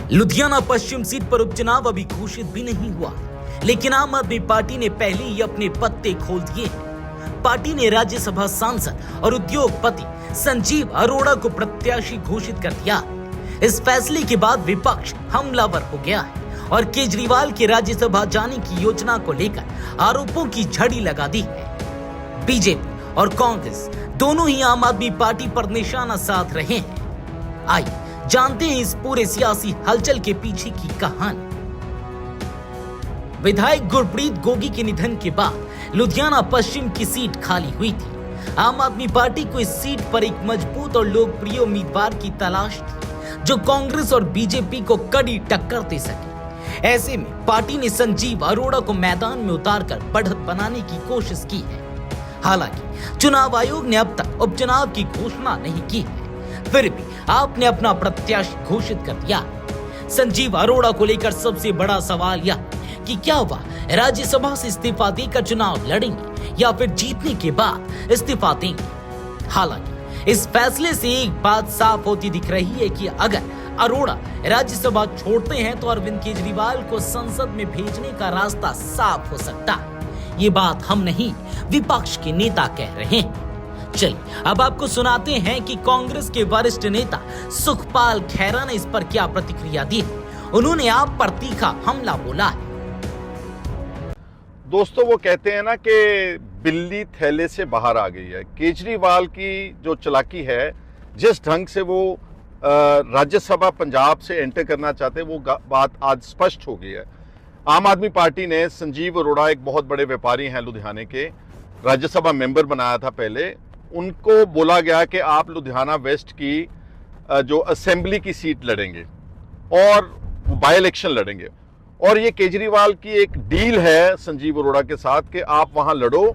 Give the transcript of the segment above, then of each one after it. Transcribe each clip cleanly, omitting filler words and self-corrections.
लुधियाना पश्चिम seat पर उपचुनाव अभी घोषित भी नहीं हुआ, लेकिन आम आदमी पार्टी ने पहले ही अपने पत्ते खोल दिए हैं। पार्टी ने राज्यसभा सांसद और उद्योगपति संजीव अरोड़ा को प्रत्याशी घोषित कर दिया। इस फैसले के बाद विपक्ष हमलावर हो गया है और केजरीवाल के राज्यसभा जाने की योजना को लेकर आरोपों की झड़ी लगा दी है। बीजेपी और कांग्रेस दोनों ही आम आदमी पार्टी पर निशाना साध रहे हैं। आइए जानते हैं इस पूरे सियासी हलचल के पीछे की कहानी। विधायक गुरप्रीत गोगी के निधन के बाद लुधियाना पश्चिम की सीट खाली हुई थी। आम आदमी पार्टी को इस सीट पर एक मजबूत और लोकप्रिय उम्मीदवार की तलाश थी, जो कांग्रेस और बीजेपी को कड़ी टक्कर दे सके। ऐसे में पार्टी ने संजीव अरोड़ा को मैदान में उतारकर बढ़त बनाने की कोशिश की है। हालांकि चुनाव आयोग ने अब तक उपचुनाव की घोषणा नहीं की है, फिर भी आपने अपना प्रत्याशी घोषित कर दिया। संजीव अरोड़ा को लेकर सबसे बड़ा सवाल यह कि क्या वह राज्यसभा से इस्तीफा देकर चुनाव लड़ेंगे या फिर जीतने के बाद इस्तीफा देंगे। हालांकि इस फैसले से एक बात साफ होती दिख रही है कि अगर अरोड़ा राज्यसभा छोड़ते हैं तो अरविंद केजरीवाल को संसद में भेजने का रास्ता साफ हो सकता है। ये बात हम नहीं, विपक्ष के नेता कह रहे हैं। चलिए अब आपको सुनाते हैं कि कांग्रेस के वरिष्ठ नेता सुखपाल खैरा ने इस पर क्या प्रतिक्रिया दी। उन्होंने आप पर तीखा हमला बोला है। दोस्तों, वो कहते हैं ना कि बिल्ली थैले से बाहर आ गई है। केजरीवाल की जो चालाकी है, जिस ढंग से वो राज्यसभा पंजाब से एंटर करना चाहते हैं, वो बात आज स्पष्ट हो गई है। आम आदमी पार्टी ने संजीव अरोड़ा, एक बहुत बड़े व्यापारी हैं लुधियाने के, राज्यसभा मेंबर बनाया था पहले। उनको बोला गया कि आप लुधियाना वेस्ट की जो असेंबली की सीट लड़ेंगे और बाय इलेक्शन लड़ेंगे, और ये केजरीवाल की एक डील है संजीव अरोड़ा के साथ कि आप वहां लड़ो,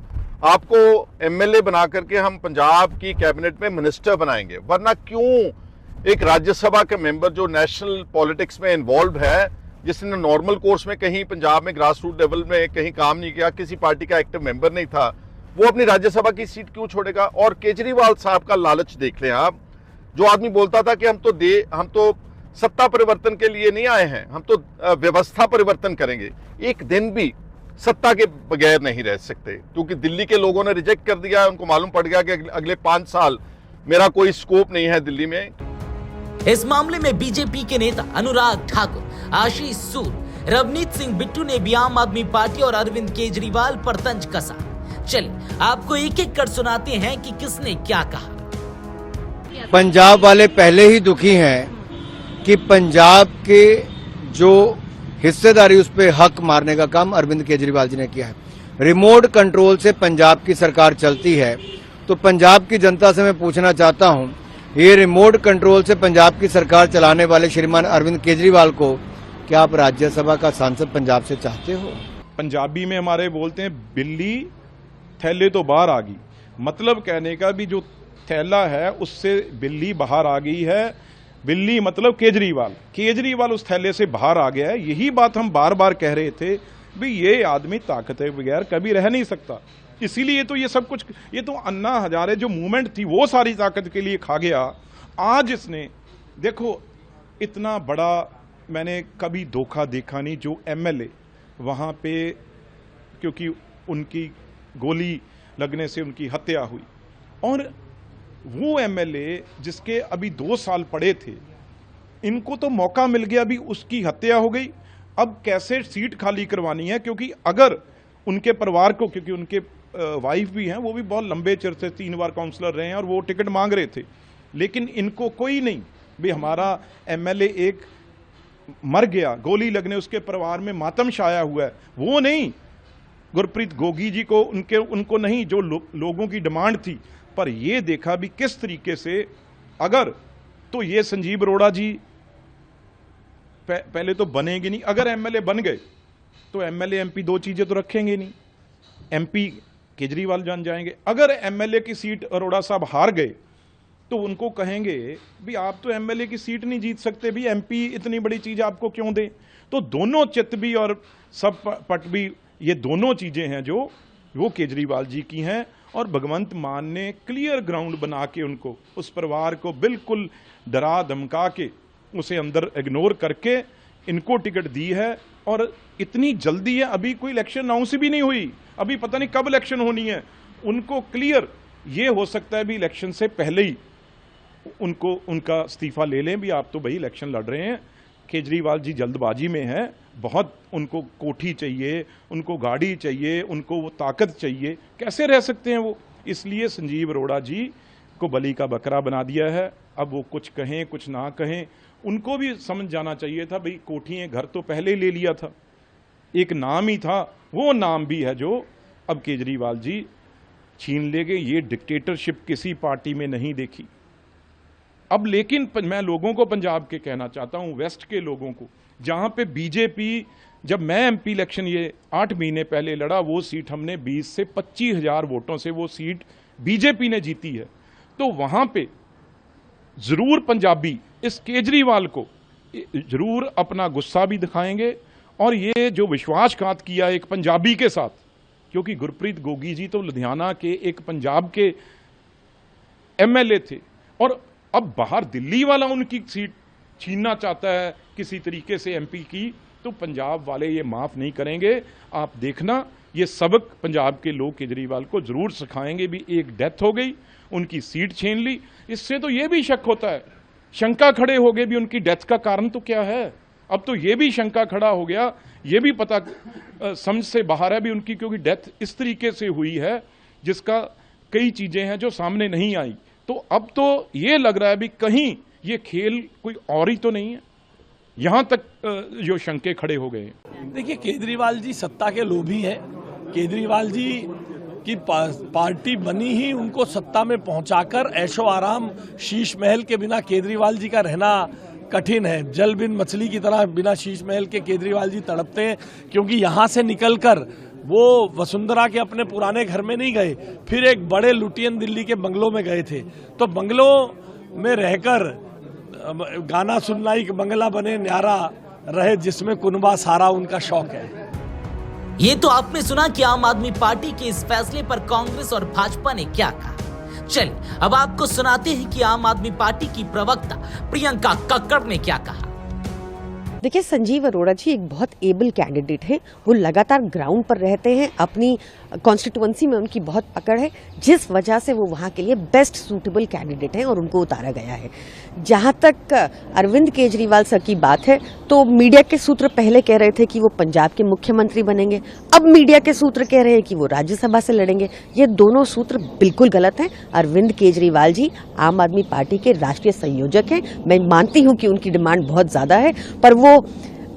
आपको एमएलए बना करके हम पंजाब की कैबिनेट में मिनिस्टर बनाएंगे। वरना क्यों एक राज्यसभा के मेंबर जो नेशनल पॉलिटिक्स में इन्वॉल्व है, जिसने नॉर्मल कोर्स में कहीं पंजाब में ग्रास रूट लेवल में कहीं काम नहीं किया, किसी पार्टी का एक्टिव मेंबर नहीं था, वो अपनी राज्यसभा की सीट क्यों छोड़ेगा। और केजरीवाल साहब का लालच देख लें आप। जो आदमी बोलता था कि हम तो सत्ता परिवर्तन के लिए नहीं आए हैं, हम तो व्यवस्था परिवर्तन करेंगे, एक दिन भी सत्ता के बगैर नहीं रह सकते, क्योंकि दिल्ली के लोगों ने रिजेक्ट कर दिया। उनको मालूम पड़ गया कि अगले 5 साल मेरा कोई स्कोप नहीं है दिल्ली में। इस मामले में बीजेपी के नेता अनुराग ठाकुर, आशीष सूद, रवनीत सिंह बिट्टू ने भी आम आदमी पार्टी और अरविंद केजरीवाल पर तंज कसा। चलिए आपको एक एक कर सुनाते हैं कि किसने क्या कहा। पंजाब वाले पहले ही दुखी हैं कि पंजाब के जो हिस्सेदारी, उस पे हक मारने का काम अरविंद केजरीवाल जी ने किया है। रिमोट कंट्रोल से पंजाब की सरकार चलती है, तो पंजाब की जनता से मैं पूछना चाहता हूं, ये रिमोट कंट्रोल से पंजाब की सरकार चलाने वाले श्रीमान अरविंद केजरीवाल को क्या आप राज्यसभा का सांसद पंजाब से चाहते हो? पंजाबी में हमारे बोलते हैं बिल्ली थैले तो बाहर आ गई, मतलब कहने का भी जो थैला है उससे बिल्ली बाहर आ गई है। बिल्ली मतलब केजरीवाल उस थैले से बाहर आ गया है। यही बात हम बार बार कह रहे थे भी ये आदमी ताकत के बगैर कभी रह नहीं सकता। इसीलिए तो ये सब कुछ, ये तो अन्ना हजारे जो मूवमेंट थी वो सारी ताकत के लिए खा गया। आज इसने देखो, इतना बड़ा मैंने कभी धोखा देखा नहीं। जो एमएलए वहां पे, क्योंकि उनकी गोली लगने से उनकी हत्या हुई, और वो एमएलए जिसके अभी 2 साल पड़े थे, इनको तो मौका मिल गया, अभी उसकी हत्या हो गई। अब कैसे सीट खाली करवानी है, क्योंकि अगर उनके परिवार को, क्योंकि उनके वाइफ भी हैं, वो भी बहुत लंबे चिर से 3 बार काउंसलर रहे हैं और वो टिकट मांग रहे थे, लेकिन इनको कोई नहीं भी हमारा एमएलए एक मर गया, गोली लगने उसके परिवार में मातम छाया हुआ है, वो नहीं। गुरप्रीत गोगी जी को उनको नहीं, जो लोगों की डिमांड थी। पर ये देखा भी किस तरीके से, अगर तो ये संजीव अरोड़ा जी पहले तो बनेंगे नहीं। अगर एमएलए बन गए तो एमएलए एमपी 2 चीजें तो रखेंगे नहीं, एमपी केजरीवाल जान जाएंगे। अगर एमएलए की सीट अरोड़ा साहब हार गए तो उनको कहेंगे भी आप तो एमएलए की सीट नहीं जीत सकते, भी एमपी इतनी बड़ी चीज आपको क्यों दें। तो दोनों चित भी और सब पट भी, ये दोनों चीजें हैं जो वो केजरीवाल जी की हैं। और भगवंत मान ने क्लियर ग्राउंड बना के उनको, उस परिवार को बिल्कुल डरा धमका के उसे अंदर इग्नोर करके इनको टिकट दी है। और इतनी जल्दी है, अभी कोई इलेक्शन अनाउंस भी नहीं हुई, अभी पता नहीं कब इलेक्शन होनी है। उनको क्लियर ये हो सकता है भी इलेक्शन से पहले ही उनको उनका इस्तीफा ले लें भी, आप तो भाई इलेक्शन लड़ रहे हैं। केजरीवाल जी जल्दबाजी में है बहुत, उनको कोठी चाहिए, उनको गाड़ी चाहिए, उनको वो ताकत चाहिए, कैसे रह सकते हैं वो। इसलिए संजीव अरोड़ा जी को बलि का बकरा बना दिया है। अब वो कुछ कहें कुछ ना कहें, उनको भी समझ जाना चाहिए था भाई, कोठियाँ घर तो पहले ही ले लिया था, एक नाम ही था, वो नाम भी है जो अब केजरीवाल जी छीन लेंगे। ये डिक्टेटरशिप किसी पार्टी में नहीं देखी। अब लेकिन मैं लोगों को पंजाब के कहना चाहता हूं, वेस्ट के लोगों को, जहां पे बीजेपी, जब मैं एमपी इलेक्शन ये 8 महीने पहले लड़ा, वो सीट हमने 20 से 25 हजार वोटों से वो सीट बीजेपी ने जीती है। तो वहां पे जरूर पंजाबी इस केजरीवाल को जरूर अपना गुस्सा भी दिखाएंगे। और ये जो विश्वासघात किया एक पंजाबी के साथ, क्योंकि गुरप्रीत गोगी जी तो लुधियाना के एक पंजाब के एमएलए थे, और अब बाहर दिल्ली वाला उनकी सीट छीनना चाहता है किसी तरीके से एमपी की, तो पंजाब वाले ये माफ नहीं करेंगे। आप देखना, ये सबक पंजाब के लोग केजरीवाल को जरूर सिखाएंगे भी। एक डेथ हो गई, उनकी सीट छीन ली, इससे तो ये भी शक होता है, शंका खड़े हो गए भी उनकी डेथ का कारण तो क्या है। अब तो ये भी शंका खड़ा हो गया, ये भी पता समझ से बाहर है भी उनकी, क्योंकि डेथ इस तरीके से हुई है जिसका कई चीजें हैं जो सामने नहीं आई। तो अब तो ये लग रहा है भी कहीं ये खेल कोई और ही तो नहीं है, यहां तक जो शंके खड़े हो गए। देखिए, केजरीवाल जी सत्ता के लोभी हैं। केजरीवाल जी की पार्टी बनी ही उनको सत्ता में पहुंचाकर ऐशो आराम, शीश महल के बिना केजरीवाल जी का रहना कठिन है। जल बिन मछली की तरह बिना शीश महल के केजरीवाल जी तड़पते हैं, क्योंकि यहां से निकलकर वो वसुंधरा के अपने पुराने घर में नहीं गए, फिर एक बड़े लुटियन दिल्ली के बंगलों में गए थे। तो बंगलों में रहकर गाना सुनना ही बंगला बने न्यारा रहे, जिसमें कुनबा सारा उनका शौक है। ये तो आपने सुना कि आम आदमी पार्टी के इस फैसले पर कांग्रेस और भाजपा ने क्या कहा। चलिए अब आपको सुनाते हैं कि आम आदमी पार्टी की प्रवक्ता प्रियंका कक्कड़ ने क्या कहा। देखिए, संजीव अरोड़ा जी एक बहुत एबल कैंडिडेट है। वो लगातार ग्राउंड पर रहते हैं, अपनी कॉन्स्टिट्यूएंसी में उनकी बहुत पकड़ है, जिस वजह से वो वहाँ के लिए बेस्ट सूटेबल कैंडिडेट हैं और उनको उतारा गया है। जहाँ तक अरविंद केजरीवाल सर की बात है, तो मीडिया के सूत्र पहले कह रहे थे कि वो पंजाब के मुख्यमंत्री बनेंगे, अब मीडिया के सूत्र कह रहे हैं कि वो राज्यसभा से लड़ेंगे। ये दोनों सूत्र बिल्कुल गलत हैं। अरविंद केजरीवाल जी आम आदमी पार्टी के राष्ट्रीय संयोजक हैं। मैं मानती हूँ कि उनकी डिमांड बहुत ज्यादा है, पर वो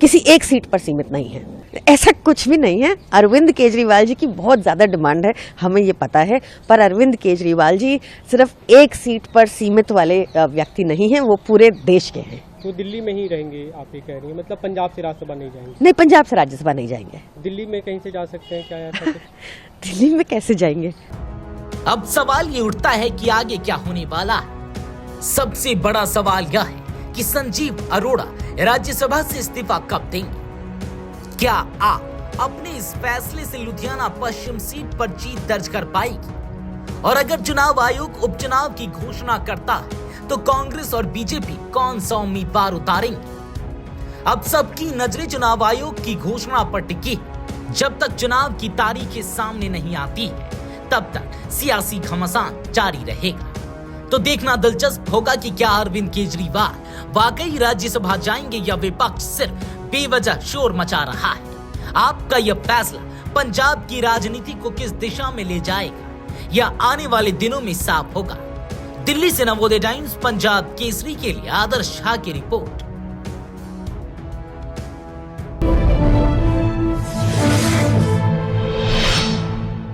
किसी एक सीट पर सीमित नहीं है, ऐसा कुछ भी नहीं है। अरविंद केजरीवाल जी की बहुत ज्यादा डिमांड है, हमें ये पता है, पर अरविंद केजरीवाल जी सिर्फ एक सीट पर सीमित वाले व्यक्ति नहीं हैं, वो पूरे देश के हैं। तो दिल्ली में ही रहेंगे आप ये कह रही हैं, मतलब पंजाब से राज्यसभा नहीं जाएंगे? नहीं, पंजाब से राज्यसभा नहीं जाएंगे। दिल्ली में कहीं से जा सकते हैं क्या ऐसा कुछ? दिल्ली में कैसे जाएंगे? अब सवाल ये उठता है कि आगे क्या होने वाला है। सबसे बड़ा सवाल यह है कि संजीव अरोड़ा राज्यसभा से इस्तीफा कब देंगे। क्या आप अपने इस फैसले से लुधियाना पश्चिम सीट पर जीत दर्ज कर पाएगी? और अगर चुनाव आयोग उपचुनाव की घोषणा करता है तो कांग्रेस और बीजेपी कौन सा उम्मीदवार उतारेंगे? अब सबकी नजरें चुनाव आयोग की घोषणा पर टिकी। जब तक चुनाव की तारीखें सामने नहीं आती है, तब तक सियासी घमासान जारी रहेगा। तो देखना दिलचस्प होगा कि क्या अरविंद केजरीवाल वाकई राज्यसभा जाएंगे या विपक्ष सिर्फ बेवजह शोर मचा रहा है। आपका यह फैसला पंजाब की राजनीति को किस दिशा में ले जाएगा, यह आने वाले दिनों में साफ होगा। दिल्ली से नवोदय टाइम्स पंजाब केसरी के लिए आदर्श झा की रिपोर्ट।